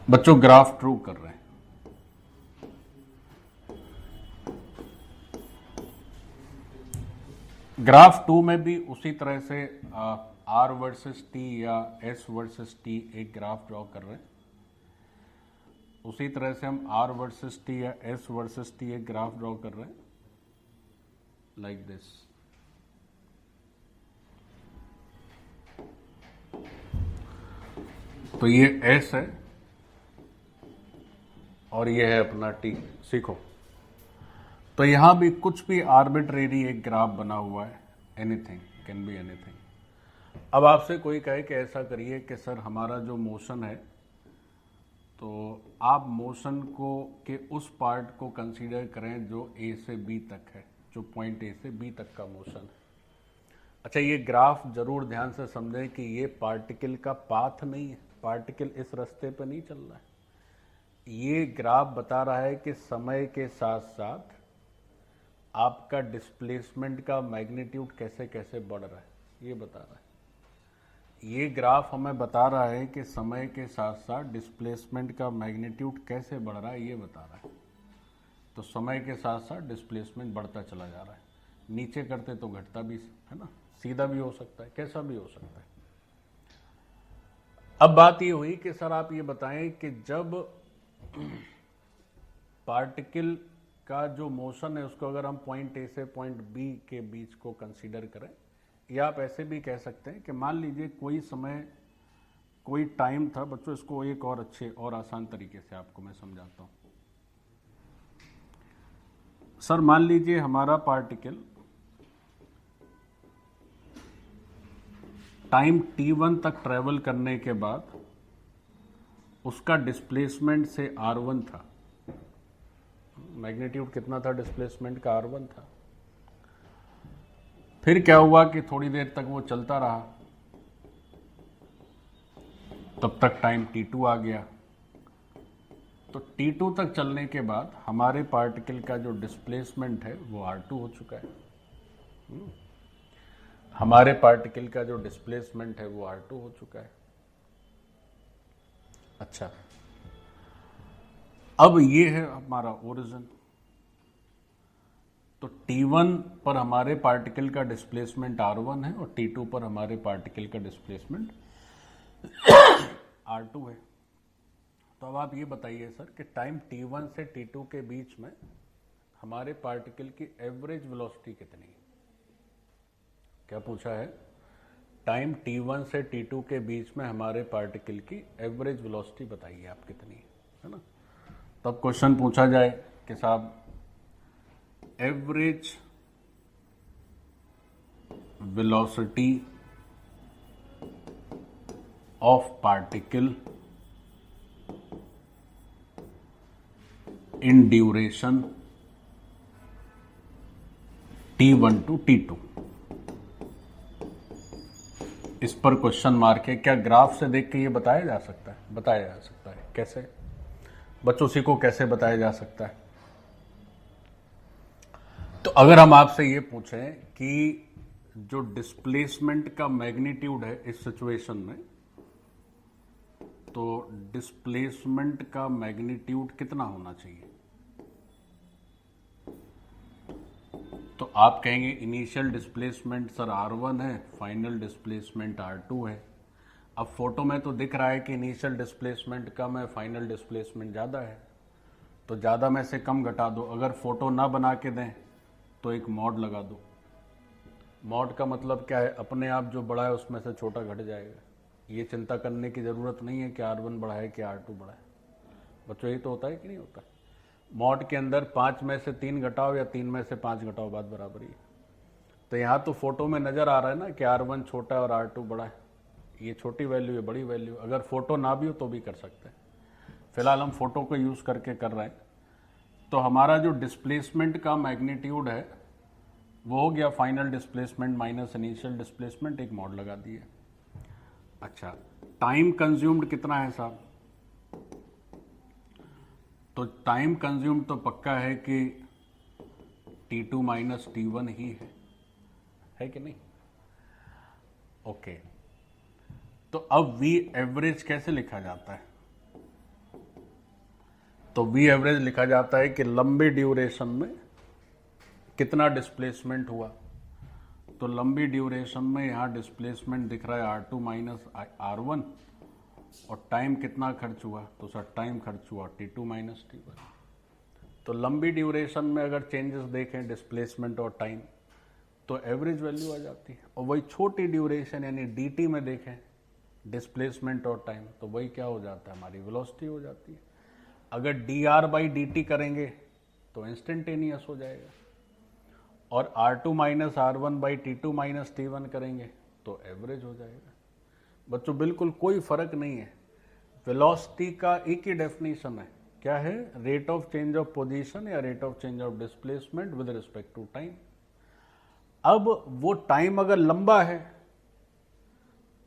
बच्चों graph Drew कर रहे हैं। ग्राफ 2 में भी उसी तरह से आर वर्सेस टी या एस वर्सेस टी एक ग्राफ ड्रॉ कर रहे हैं। उसी तरह से हम आर वर्सेस टी या एस वर्सेस टी एक ग्राफ ड्रॉ कर रहे हैं, लाइक दिस। तो ये एस है और ये है अपना टी। सीखो। तो यहां भी कुछ भी आर्बिट्रेरी एक ग्राफ बना हुआ है, एनीथिंग, कैन बी एनीथिंग। अब आपसे कोई कहे कि ऐसा करिए कि सर हमारा जो मोशन है, तो आप मोशन को के उस पार्ट को कंसीडर करें जो ए से बी तक है, जो पॉइंट ए से बी तक का मोशन है। अच्छा, ये ग्राफ जरूर ध्यान से समझें कि ये पार्टिकल का पाथ नहीं है, पार्टिकल इस रास्ते पे नहीं चल रहा है। ये ग्राफ बता रहा है कि समय के साथ साथ आपका डिस्प्लेसमेंट का मैग्नीट्यूड कैसे कैसे बढ़ रहा है, ये बता रहा है। ये ग्राफ हमें बता रहा है कि समय के साथ साथ डिस्प्लेसमेंट का मैग्नीट्यूड कैसे बढ़ रहा है, ये बता रहा है। तो समय के साथ साथ डिस्प्लेसमेंट बढ़ता चला जा रहा है। नीचे करते तो घटता भी है ना, सीधा भी हो सकता है, कैसा भी हो सकता है। अब बात ये हुई कि सर आप ये बताएं कि जब पार्टिकल का जो मोशन है उसको अगर हम पॉइंट ए से पॉइंट बी के बीच को कंसीडर करें, या आप ऐसे भी कह सकते हैं कि मान लीजिए कोई समय, कोई टाइम था। बच्चों इसको एक और अच्छे और आसान तरीके से आपको मैं समझाता हूं। सर मान लीजिए हमारा पार्टिकल टाइम t1 तक ट्रेवल करने के बाद उसका डिस्प्लेसमेंट से r1 था। मैग्नीट्यूड कितना था डिस्प्लेसमेंट का? r1 था। फिर क्या हुआ कि थोड़ी देर तक वो चलता रहा, तब तक टाइम t2 आ गया। तो t2 तक चलने के बाद हमारे पार्टिकल का जो डिस्प्लेसमेंट है वो r2 हो चुका है। हमारे पार्टिकल का जो डिस्प्लेसमेंट है वो r2 हो चुका है। अच्छा, अब ये है हमारा ओरिजिन। तो t1 पर हमारे पार्टिकल का डिस्प्लेसमेंट r1 है और t2 पर हमारे पार्टिकल का डिस्प्लेसमेंट r2 है। तो अब आप ये बताइए सर कि टाइम t1 से t2 के बीच में हमारे पार्टिकल की एवरेज वेलोसिटी कितनी है? क्या पूछा है? टाइम t1 से t2 के बीच में हमारे पार्टिकल की एवरेज वेलोसिटी बताइए आप कितनी है ना। तब क्वेश्चन पूछा जाए कि साहब average velocity of particle in duration t1 to t2। इस पर क्वेश्चन मार्क है। क्या ग्राफ से देख के ये बताया जा सकता है? बताया जा सकता है। कैसे बच्चों, उसी को कैसे बताया जा सकता है? तो अगर हम आपसे ये पूछें कि जो डिस्प्लेसमेंट का मैग्नीट्यूड है इस सिचुएशन में, तो डिस्प्लेसमेंट का मैग्नीट्यूड कितना होना चाहिए? तो आप कहेंगे इनिशियल डिस्प्लेसमेंट सर r1 है, फाइनल डिस्प्लेसमेंट r2 है। अब फोटो में तो दिख रहा है कि इनिशियल डिस्प्लेसमेंट कम है, फाइनल डिस्प्लेसमेंट ज़्यादा है, तो ज़्यादा में से कम घटा दो। अगर फोटो ना बना के दें तो एक मॉड लगा दो। मॉड का मतलब क्या है? अपने आप जो बड़ा है उसमें से छोटा घट जाएगा। ये चिंता करने की ज़रूरत नहीं है कि r1 बड़ा है कि r2 बड़ा है। बच्चों यही तो होता है कि नहीं होता? मॉड के अंदर 5 में से 3 घटाओ या 3 में से 5 घटाओ, बात बराबर ही है। तो यहाँ तो फोटो में नज़र आ रहा है ना कि r1 छोटा है और r2 बड़ा है। ये छोटी वैल्यू है, बड़ी वैल्यू। अगर फोटो ना भी हो तो भी कर सकते हैं। फिलहाल हम फोटो को यूज़ करके कर रहे हैं। तो हमारा जो डिस्प्लेसमेंट का मैग्नीट्यूड है वो हो गया final displacement minus initial displacement, एक मॉड लगा दिए। अच्छा, टाइम कंज्यूम्ड कितना है साहब? तो टाइम कंज्यूम्ड तो पक्का है कि t2 माइनस t1 ही है कि नहीं? ओके, तो अब वी एवरेज कैसे लिखा जाता है? तो वी एवरेज लिखा जाता है कि लंबी ड्यूरेशन में कितना डिस्प्लेसमेंट हुआ। तो लंबी ड्यूरेशन में यहाँ डिस्प्लेसमेंट दिख रहा है R2 माइनस R1, और टाइम कितना खर्च हुआ? तो सर टाइम खर्च हुआ T2 माइनस T1। तो लंबी ड्यूरेशन में अगर चेंजेस देखें डिस्प्लेसमेंट और टाइम, तो एवरेज वैल्यू आ जाती है। और वही छोटी ड्यूरेशन यानी dt में देखें डिस्प्लेसमेंट और टाइम, तो वही क्या हो जाता है? हमारी वेलोसिटी हो जाती है। अगर dr/dt करेंगे तो इंस्टेंटेनियस हो जाएगा, और R2 minus R1/T2 minus T1 करेंगे तो एवरेज हो जाएगा। बच्चों बिल्कुल कोई फर्क नहीं है, वेलोसिटी का एक ही डेफिनेशन है, क्या है? Rate of change of position या rate of change of displacement with respect to time. अब वो टाइम अगर लंबा है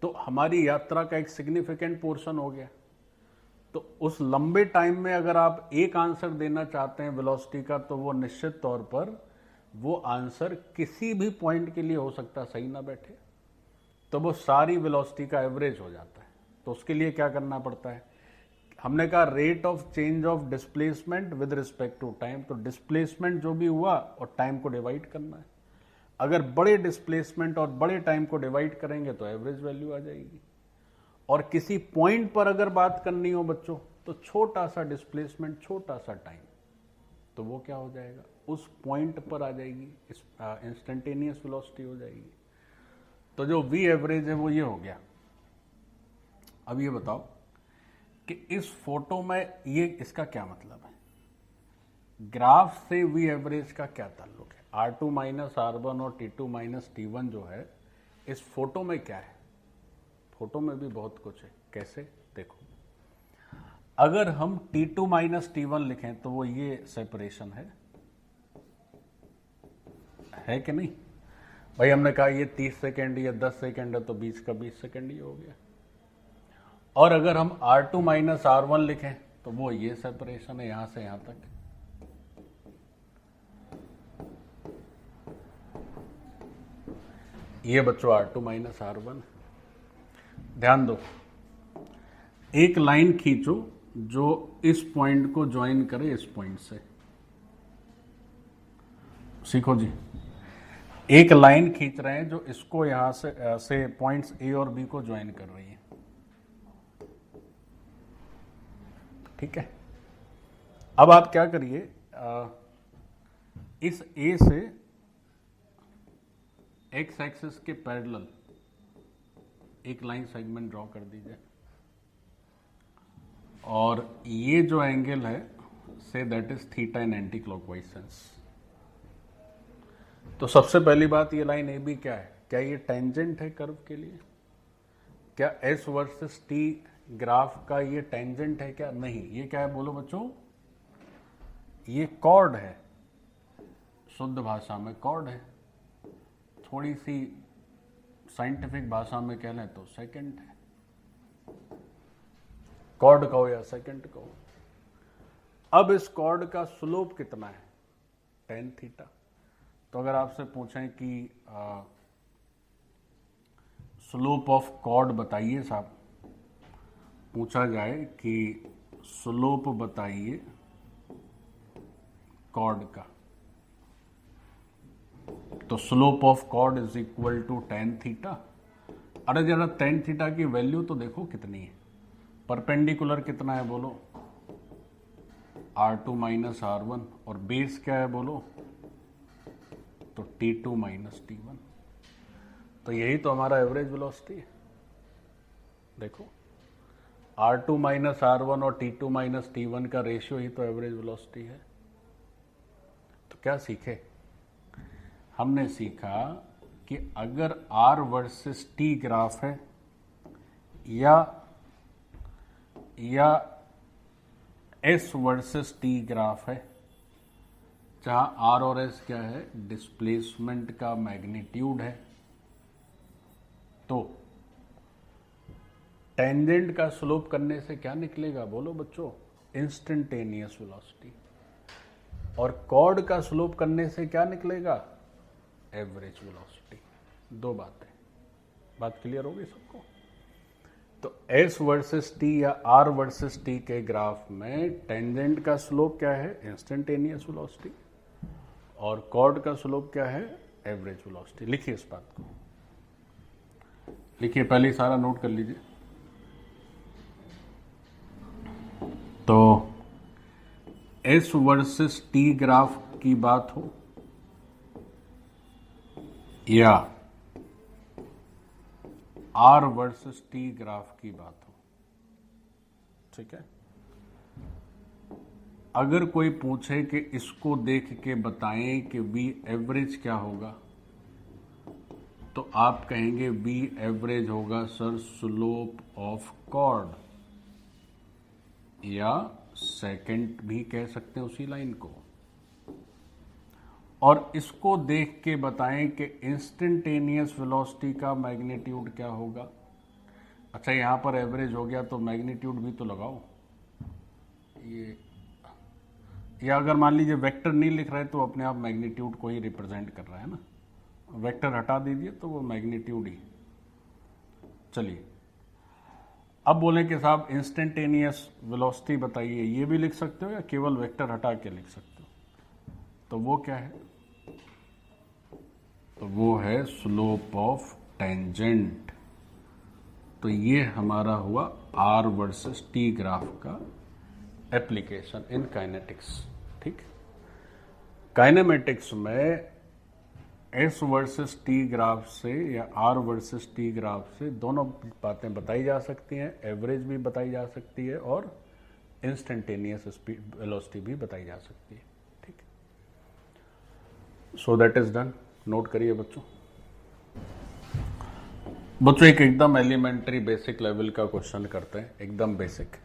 तो हमारी यात्रा का एक सिग्निफिकेंट पोर्शन हो गया। तो उस लंबे टाइम में अगर आप एक आंसर देना चाहते हैं वेलोसिटी का, तो वो निश्चित तौर पर वो आंसर किसी भी पॉइंट के लिए हो सकता, सही ना बैठे, तो वो सारी वेलोसिटी का एवरेज हो जाता है। तो उसके लिए क्या करना पड़ता है? हमने कहा rate of change of displacement with respect to time, तो डिस्प्लेसमेंट जो भी हुआ और टाइम को डिवाइड करना है। अगर बड़े डिस्प्लेसमेंट और बड़े टाइम को डिवाइड करेंगे तो एवरेज वैल्यू आ जाएगी। और किसी पॉइंट पर अगर बात करनी हो बच्चों, तो छोटा सा डिस्प्लेसमेंट छोटा सा टाइम, तो वो क्या हो जाएगा? उस पॉइंट पर आ जाएगी, इंस्टेंटेनियस वेलोसिटी हो जाएगी। तो जो वी एवरेज है वो ये हो गया। अब ये बताओ कि इस फोटो में ये इसका क्या मतलब है? ग्राफ से वी एवरेज का क्या ताल्लुक है? R2 माइनस R1 और T2 माइनस T1 जो है इस फोटो में क्या है? फोटो में भी बहुत कुछ है। कैसे? देखो, अगर हम T2 माइनस T1 लिखें तो वो ये सेपरेशन है कि नहीं? भाई हमने कहा ये 30 सेकेंड या 10 सेकेंड है, तो 20 का 20 सेकेंड ही हो गया। और अगर हम R2 माइनस R1 लिखें तो वो ये सेपरेशन है यहां से यहां तक। ये बच्चों R2 माइनस R1। ध्यान दो, एक लाइन खींचो जो इस पॉइंट को ज्वाइन करे इस पॉइंट से। सीखो जी, एक लाइन खींच रहे हैं जो इसको यहां से पॉइंट्स ए और बी को ज्वाइन कर रही है, ठीक है। अब आप क्या करिए, इस ए से एक्स एक्सिस के पैरेलल एक लाइन सेगमेंट ड्रॉ कर दीजिए, और ये जो एंगल है say that is theta in anti clockwise sense. तो सबसे पहली बात, ये लाइन ए बी क्या है? क्या ये टेंजेंट है कर्व के लिए? क्या एस वर्सेस टी ग्राफ का ये टेंजेंट है क्या? नहीं। ये क्या है बोलो बच्चों? ये कॉर्ड है, शुद्ध भाषा में कॉर्ड है, थोड़ी सी साइंटिफिक भाषा में कह लें तो सेकंड है। कॉर्ड कहो या सेकंड कहो। अब इस कॉर्ड का स्लोप कितना है? tan theta. तो अगर आपसे पूछें कि स्लोप ऑफ कॉर्ड बताइए साहब, पूछा जाए कि स्लोप बताइए कॉर्ड का, तो slope of chord is equal to tan theta. अरे जरा tan थीटा की वैल्यू तो देखो कितनी है। परपेंडिकुलर कितना है बोलो? R2 माइनस R1, और बेस क्या है बोलो? तो T2 माइनस T1। तो यही तो हमारा एवरेज वेलोसिटी है। देखो, R2 माइनस R1 और T2 माइनस T1 का रेशियो ही तो एवरेज वेलोसिटी है। तो क्या सीखे? हमने सीखा कि अगर R वर्सेस T ग्राफ है या S वर्सेस T ग्राफ है, जहां R और S क्या है? डिस्प्लेसमेंट का मैग्नीट्यूड है, तो टेंजेंट का स्लोप करने से क्या निकलेगा बोलो बच्चों? Instantaneous velocity. और कॉर्ड का स्लोप करने से क्या निकलेगा? Average velocity. दो बातें। बात क्लियर होगी सबको? तो S वर्सेस T या R वर्सेस T के ग्राफ में टेंजेंट का स्लोप क्या है? Instantaneous velocity. और कॉर्ड का स्लोप क्या है? Average velocity. लिखिए इस बात को, लिखिए, पहले सारा नोट कर लीजिए। तो S वर्सेस T ग्राफ की बात हो या R वर्सेस T ग्राफ की बात हो, ठीक है, अगर कोई पूछे कि इसको देख के बताएं कि V एवरेज क्या होगा, तो आप कहेंगे V एवरेज होगा सर स्लोप ऑफ कॉर्ड, या सेकंड भी कह सकते हैं उसी लाइन को। और इसको देख के बताएं कि इंस्टेंटेनियस वेलोसिटी का मैग्नीट्यूड क्या होगा। अच्छा, यहां पर एवरेज हो गया तो मैग्नीट्यूड भी तो लगाओ। ये या अगर मान लीजिए वेक्टर नहीं लिख रहे तो अपने आप मैग्नीट्यूड को ही रिप्रेजेंट कर रहा है ना, वेक्टर हटा दीजिए तो वो मैग्नीट्यूड ही। चलिए, अब बोले कि साहब इंस्टेंटेनियस वेलोसिटी बताइए, ये भी लिख सकते हो या केवल वेक्टर हटा के लिख सकते हो? तो वो क्या है? तो वो है स्लोप ऑफ टेंजेंट। तो ये हमारा हुआ R वर्सेस T ग्राफ का एप्लीकेशन इन काइनेटिक्स। ठीक, काइनेमेटिक्स में S वर्सेस T ग्राफ से या R वर्सेस T ग्राफ से दोनों बातें बताई जा सकती हैं, एवरेज भी बताई जा सकती है और इंस्टेंटेनियस स्पीड वेलोसिटी भी बताई जा सकती है। ठीक, so that is done. Note करिए बच्चों। बच्चों एक एकदम एलिमेंट्री बेसिक लेवल का क्वेश्चन करते हैं, एकदम बेसिक,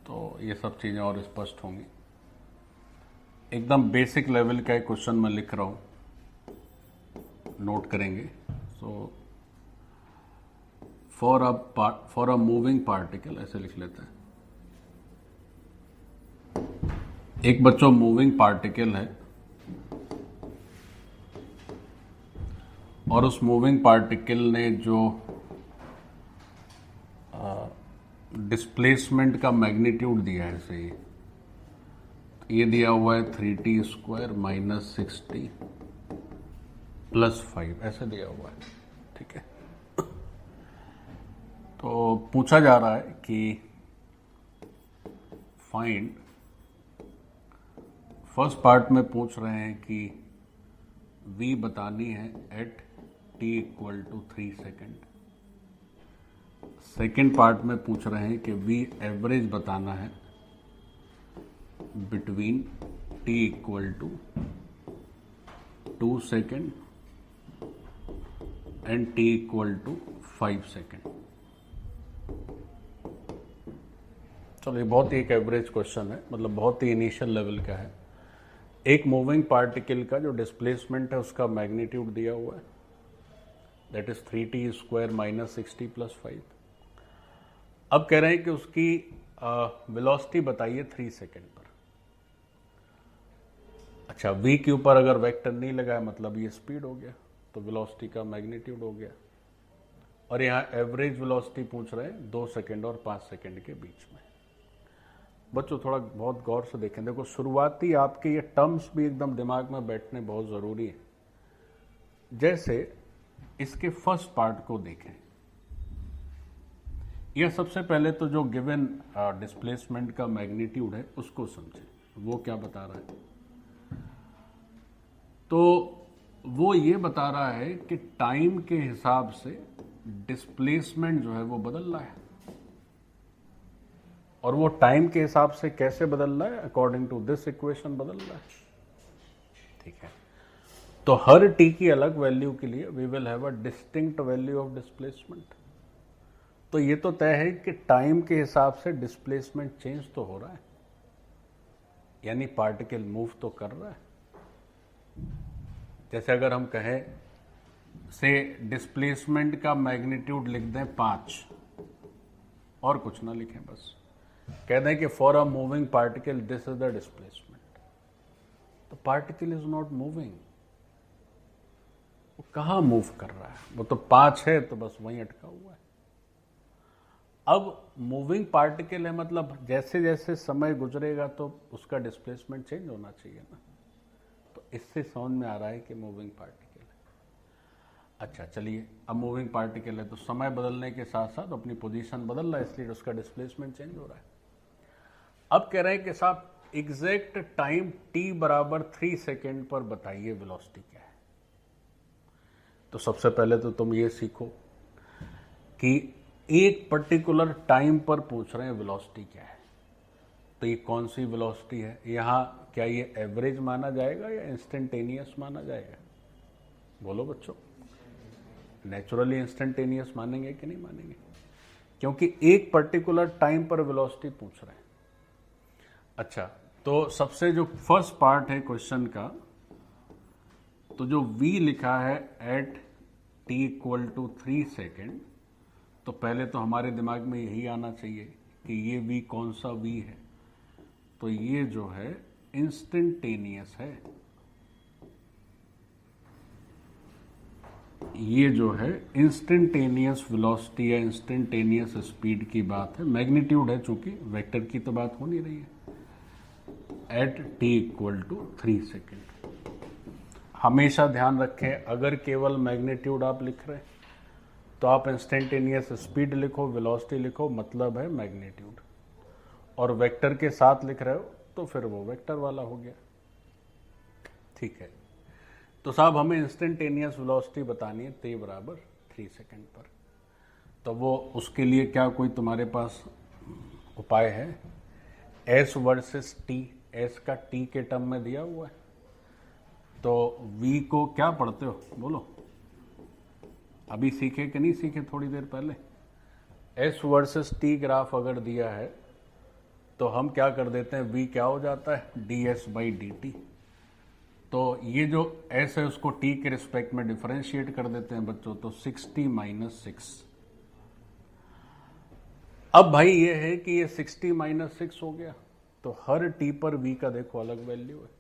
तो ये सब चीजें और स्पष्ट होंगी। एकदम बेसिक लेवल का एक क्वेश्चन मैं लिख रहा हूं, नोट करेंगे। So for a moving particle, ऐसे लिख लेते हैं। एक बच्चों मूविंग पार्टिकल है और उस मूविंग पार्टिकल ने जो डिस्प्लेसमेंट का मैग्नीट्यूड दिया है, ऐसे ये दिया हुआ है 3t square minus 6t plus 5, ऐसे दिया हुआ है। ठीक है, तो पूछा जा रहा है कि फाइंड, फर्स्ट पार्ट में पूछ रहे हैं कि v बतानी है at t equal to 3 second. Second part में पूछ रहे हैं कि v एवरेज बताना है between t equal to 2 second and t equal to 5 second. चलो, ये बहुत ही एक एवरेज क्वेश्चन है, मतलब बहुत ही इनिशियल लेवल का है। एक मूविंग पार्टिकल का जो डिस्प्लेसमेंट है उसका मैग्नीट्यूड दिया हुआ है, that is 3t square minus 6t plus 5। अब कह रहे हैं कि उसकी वेलोसिटी बताइए 3 सेकेंड पर। अच्छा, v के ऊपर अगर वेक्टर नहीं लगा है मतलब ये स्पीड हो गया, तो वेलोसिटी का मैग्नीट्यूड हो गया। और यहाँ एवरेज वेलोसिटी पूछ रहे हैं 2 सेकेंड और 5 सेकेंड के बीच में। बच्चों थोड़ा बहुत गौर से देखें, देखो शुरुआती आपके ये टर्म्स भी एकदम दिमाग में बैठने बहुत ज़रूरी है। जैसे इसके फर्स्ट पार्ट को देखें, यह सबसे पहले तो जो गिवन डिस्प्लेसमेंट का मैग्नीट्यूड है उसको समझें, वो क्या बता रहा है। तो वो ये बता रहा है कि टाइम के हिसाब से डिस्प्लेसमेंट जो है वो बदल रहा है, और वो टाइम के हिसाब से कैसे बदल रहा है, अकॉर्डिंग टू दिस इक्वेशन बदल रहा है। ठीक है, तो हर t की अलग वैल्यू के लिए we will have a distinct value of displacement. तो ये तो तय है कि टाइम के हिसाब से डिस्प्लेसमेंट चेंज तो हो रहा है, यानी पार्टिकल मूव तो कर रहा है। जैसे अगर हम कहें से डिस्प्लेसमेंट का मैग्नीट्यूड लिख दें 5 और कुछ ना लिखें, बस कह दें कि for a moving particle this is the displacement, तो पार्टिकल इज नॉट मूविंग, वो कहाँ मूव कर रहा है, वो तो 5 है तो बस वहीं अटका हुआ है। अब मूविंग पार्टिकल है, मतलब जैसे जैसे समय गुजरेगा तो उसका डिस्प्लेसमेंट चेंज होना चाहिए ना, तो इससे समझ में आ रहा है कि मूविंग पार्टिकल है। अच्छा चलिए, अब मूविंग पार्टिकल है तो समय बदलने के साथ साथ अपनी पोजीशन बदल रहा है, इसलिए उसका डिस्प्लेसमेंट चेंज हो रहा है। अब कह रहे हैं कि साहब एग्जैक्ट टाइम t बराबर 3 सेकेंड पर बताइए वेलोसिटी क्या है। तो सबसे पहले तो तुम ये सीखो कि एक पर्टिकुलर टाइम पर पूछ रहे हैं वेलोसिटी क्या है, तो ये कौन सी वेलोसिटी है। यहाँ क्या ये एवरेज माना जाएगा या इंस्टेंटेनियस माना जाएगा? बोलो बच्चों, नेचुरली इंस्टेंटेनियस मानेंगे कि नहीं मानेंगे? क्योंकि एक पर्टिकुलर टाइम पर वेलोसिटी पूछ रहे हैं। अच्छा, तो सबसे जो फर्स्ट पार्ट है क्वेश्चन का, तो जो v लिखा है at t equal to 3 second, तो पहले तो हमारे दिमाग में यही आना चाहिए कि ये v कौन सा v है, तो ये जो है इंस्टेंटेनियस है। ये जो है इंस्टेंटेनियस वेलोसिटी या इंस्टेंटेनियस स्पीड की बात है, मैग्नीट्यूड है, चूंकि वेक्टर की तो बात हो नहीं रही है। At t equal to 3 second. हमेशा ध्यान रखें, अगर केवल मैग्नीट्यूड आप लिख रहे हैं तो आप इंस्टेंटेनियस स्पीड लिखो, वेलोसिटी लिखो, मतलब है मैग्नीट्यूड, और वेक्टर के साथ लिख रहे हो तो फिर वो वेक्टर वाला हो गया। ठीक है, तो साहब हमें इंस्टेंटेनियस वेलोसिटी बतानी है t बराबर 3 सेकेंड पर, तो वो उसके लिए क्या कोई तुम्हारे पास उपाय है? s वर्सेस t, s का t के टर्म में दिया हुआ है, तो v को क्या पढ़ते हो बोलो? अभी सीखे कि नहीं सीखे? थोड़ी देर पहले s वर्सेस t ग्राफ अगर दिया है तो हम क्या कर देते हैं, v क्या हो जाता है ds बाई dt। तो ये जो s है उसको t के रिस्पेक्ट में डिफरेंशिएट कर देते हैं बच्चों, तो 60 माइनस 6। अब भाई ये है कि ये 60 माइनस 6 हो गया, तो हर t पर v का देखो अलग वैल्यू है।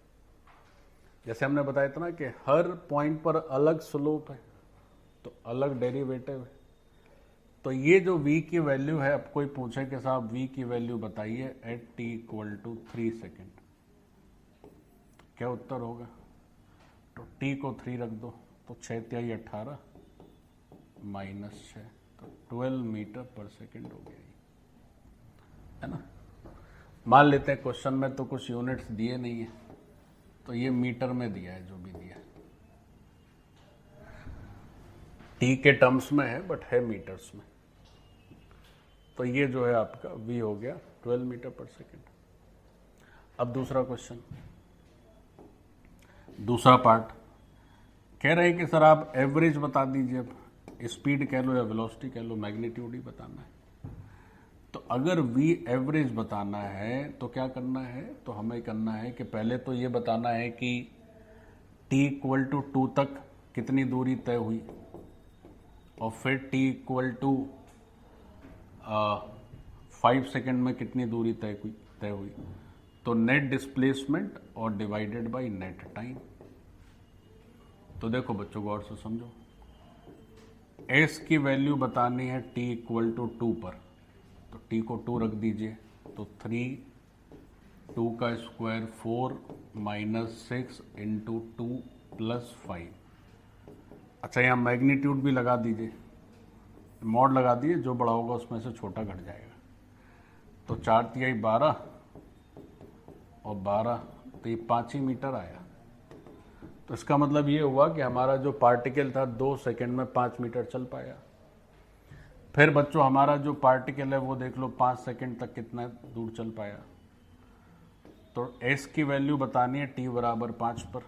जैसे हमने बताया था ना कि हर पॉइंट पर अलग स्लोप है तो अलग डेरिवेटिव है, तो ये जो v की वैल्यू है, अब कोई पूछे कि साहब v की वैल्यू बताइए at t equal to 3 second, क्या उत्तर होगा? तो t को 3 रख दो, तो 6 तिहाई 18 माइनस 6, तो 12 मीटर पर सेकेंड हो गया, है ना। मान लेते हैं क्वेश्चन में तो कुछ यूनिट्स दिए नहीं है, तो ये मीटर में दिया है, जो भी दिया है t के टर्म्स में है बट है मीटर्स में, तो ये जो है आपका v हो गया 12 मीटर पर सेकेंड। अब दूसरा क्वेश्चन, दूसरा पार्ट कह रहे हैं कि सर आप एवरेज बता दीजिए, अब स्पीड कह लो या वेलोसिटी कह लो, मैग्नीट्यूड ही बताना है। तो अगर v एवरेज बताना है तो क्या करना है, तो हमें करना है कि पहले तो ये बताना है कि t इक्वल टू 2 तक कितनी दूरी तय हुई, और फिर t इक्वल टू 5 सेकेंड में कितनी दूरी तय हुई, तो नेट डिस्प्लेसमेंट और डिवाइडेड बाय नेट टाइम। तो देखो बच्चों गौर से समझो, s की वैल्यू बतानी है t इक्वल टू 2 पर, तो t को 2 रख दीजिए, तो 3, 2 का स्क्वायर 4 माइनस 6 इंटू 2 प्लस 5। अच्छा, यहाँ मैग्नीट्यूड भी लगा दीजिए, मॉड लगा दिए, जो बड़ा होगा उसमें से छोटा घट जाएगा, तो 4 तिहाई 12 और 12, तो ये 5 ही मीटर आया। तो इसका मतलब ये हुआ कि हमारा जो पार्टिकल था 2 सेकेंड में 5 मीटर चल पाया। फिर बच्चों हमारा जो पार्टिकल है वो देख लो 5 सेकेंड तक कितना दूर चल पाया। तो s की वैल्यू बतानी है t बराबर 5 पर,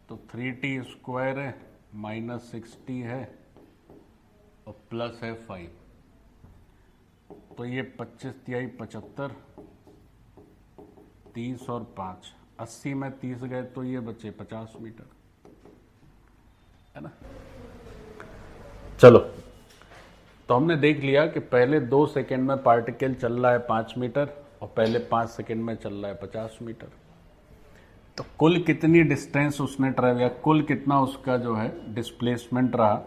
तो 3t स्क्वायर है माइनस 6t है और प्लस है 5, तो ये 25 तिहाई 75, 30 और 5, 80 में 30 गए तो ये बचे 50 मीटर, है ना। चलो, तो हमने देख लिया कि पहले 2 सेकेंड में पार्टिकल चल रहा है 5 मीटर और पहले 5 सेकेंड में चल रहा है 50 मीटर। तो कुल कितनी डिस्टेंस उसने ट्रेवल किया, कुल कितना उसका जो है डिस्प्लेसमेंट रहा,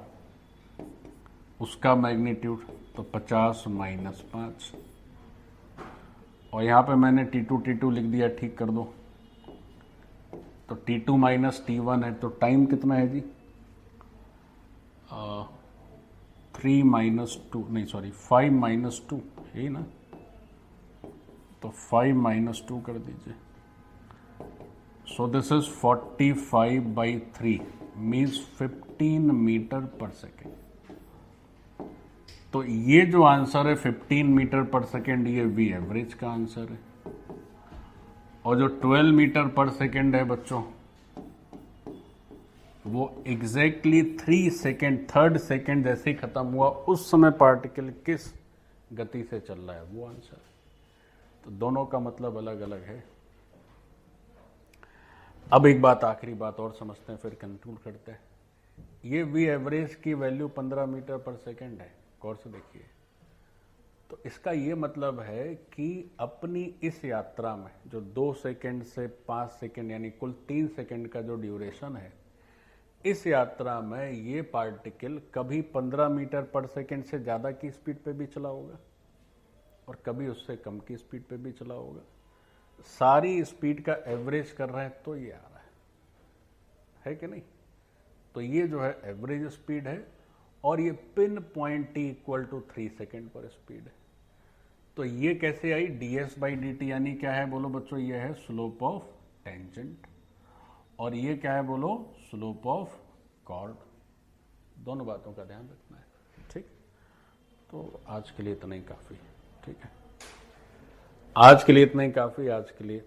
उसका मैग्नीट्यूड, तो 50 माइनस 5। और यहाँ पे मैंने T2 लिख दिया, ठीक कर दो। तो T2 माइनस T1 है, तो टाइम कितना है जी? 3 माइनस 2, नहीं सॉरी 5 माइनस 2, यही ना? तो 5 माइनस 2 कर दीजिए। So this is 45/3 means 15 metre per second. तो ये जो आंसर है 15 मीटर पर सेकेंड, ये वी एवरेज का आंसर है। और जो 12 मीटर पर सेकेंड है बच्चों, वो एग्जैक्टली 3 सेकेंड, थर्ड सेकेंड जैसे ही खत्म हुआ उस समय पार्टिकल किस गति से चल रहा है, वो आंसर है। तो दोनों का मतलब अलग अलग है। अब एक बात, आखिरी बात और समझते हैं, फिर कंक्लूड करते हैं। ये वी एवरेज की वैल्यू 15 मीटर पर सेकेंड है, गौर से देखिए। तो इसका ये मतलब है कि अपनी इस यात्रा में जो 2 सेकेंड से 5 सेकेंड यानी कुल 3 सेकेंड का जो ड्यूरेशन है, इस यात्रा में ये पार्टिकल कभी 15 मीटर पर सेकेंड से ज़्यादा की स्पीड पे भी चला होगा और कभी उससे कम की स्पीड पे भी चला होगा। सारी स्पीड का एवरेज कर रहे हैं तो ये आ रहा है कि नहीं? तो ये जो है एवरेज स्पीड है और ये pin point t equal to 3 second पर स्पीड है। तो ये कैसे आई? ds/dt यानी क्या है बोलो बच्चों? ये है स्लोप ऑफ टेंजेंट। और ये क्या है बोलो? Slope of chord. दोनों बातों का ध्यान रखना है, ठीक? तो आज के लिए इतना ही काफ़ी, ठीक है? आज के लिए इतना ही काफ़ी, आज के लिए